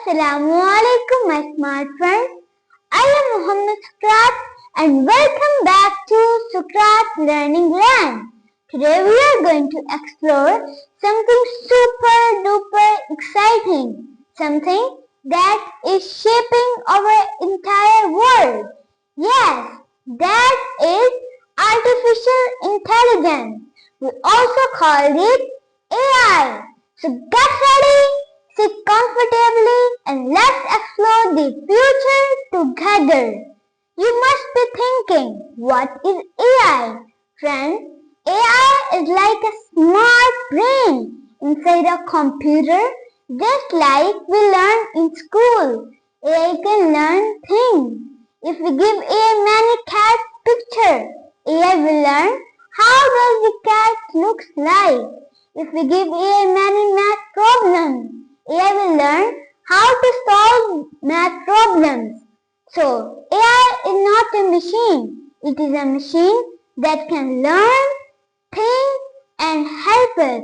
Assalamualaikum my smart friends. I am Muhammad Sukrat and welcome back to Sukrat Learning Land. Today we are going to explore something super duper exciting, something that is shaping our entire world. Yes, that is artificial intelligence. We also call it AI. So get ready, sit comfortably and let's explore the future together. You must be thinking, what is AI? Friends, AI is like a smart brain inside a computer, just like we learn in school. AI can learn things. If we give AI many cat picture, AI will learn how does the cat looks like. If we give AI many math problems, AI will learn how to solve math problems. So, AI is not a machine. It is a machine that can learn, think and help us.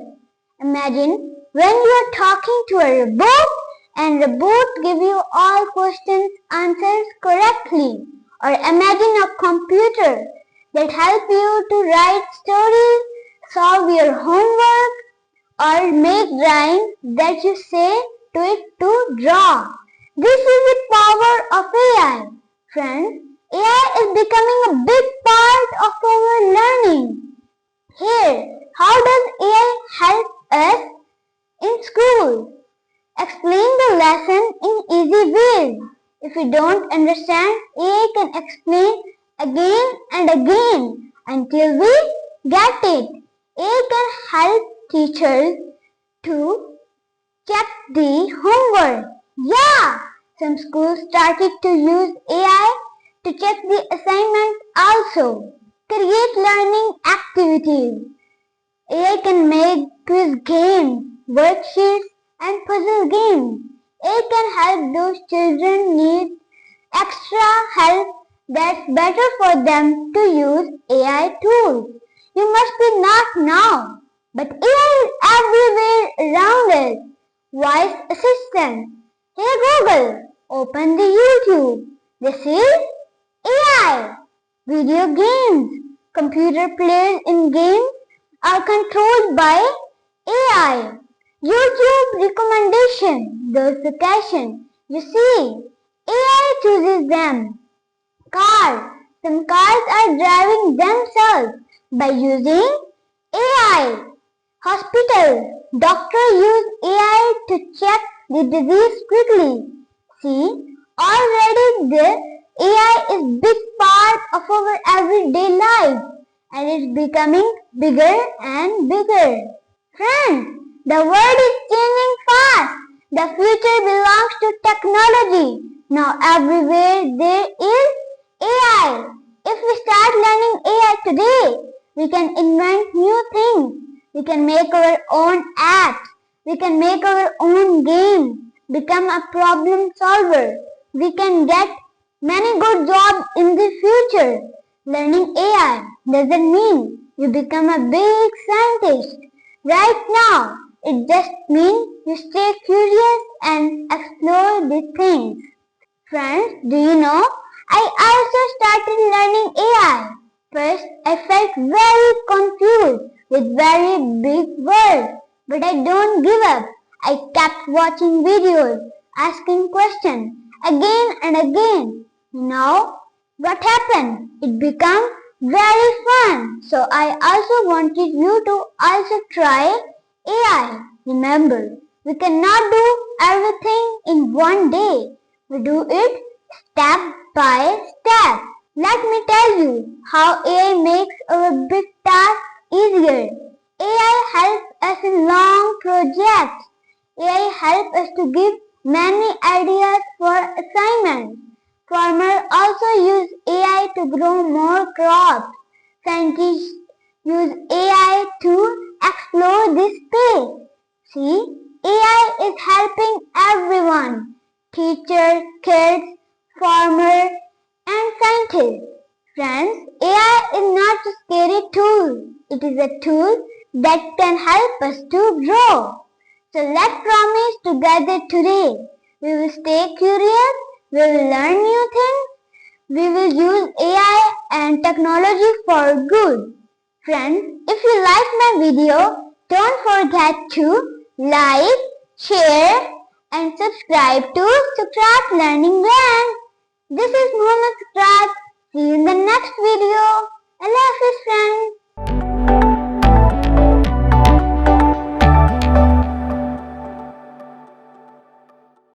Imagine when you are talking to a robot and robot give you all questions answers correctly. Or imagine a computer that help you to write stories, solve your homework or make drawings that you say to it to draw. This is the power of AI. Friends, AI is becoming a big part of our learning. Here, how does AI help us in school? Explain the lesson in easy ways. If you don't understand, AI can explain again and again until we get it. AI can help teachers to check the homework. Yeah, some schools started to use AI to check the assignment also. Create learning activities. AI can make quiz games, worksheets and puzzle games. AI can help those children need extra help that's better for them to use AI tools. You must be not now, but AI is everywhere around us. Voice assistant. Hey Google, open the YouTube. This is AI. Video games. Computer players in games are controlled by AI. YouTube recommendation. Notification. You see, AI chooses them. Cars. Some cars are driving themselves by using AI. Hospital. Doctors use AI to check the disease quickly. See, already the AI is big part of our everyday life and it's becoming bigger and bigger. Friends, the world is changing fast. The future belongs to technology. Now everywhere there is AI. If we start learning AI today, we can invent new things. We can make our own apps. We can make our own games. Become a problem solver. We can get many good jobs in the future. Learning AI doesn't mean you become a big scientist. Right now, it just means you stay curious and explore the things. Friends, do you know? I also started learning AI. First, I felt very confused with very big words, but I don't give up. I kept watching videos, asking questions again and again. Now, what happened? It became very fun. So I also wanted you to also try AI. Remember, we cannot do everything in one day. We do it step by step. Let me tell you how AI makes our big task easier. AI helps us in long projects. AI helps us to give many ideas for assignments. Farmers also use AI to grow more crops. Scientists use AI to explore this space. See, AI is helping everyone. Teachers, kids, farmers, and scientists. Friends, AI is not a scary tool. It is a tool that can help us to grow. So let's promise together today. We will stay curious. We will learn new things. We will use AI and technology for good. Friends, if you like my video, don't forget to like, share and subscribe to Sukrat Learning Land. This is Muhammad Sukrat. See you in the next video. Allah Hafiz friends.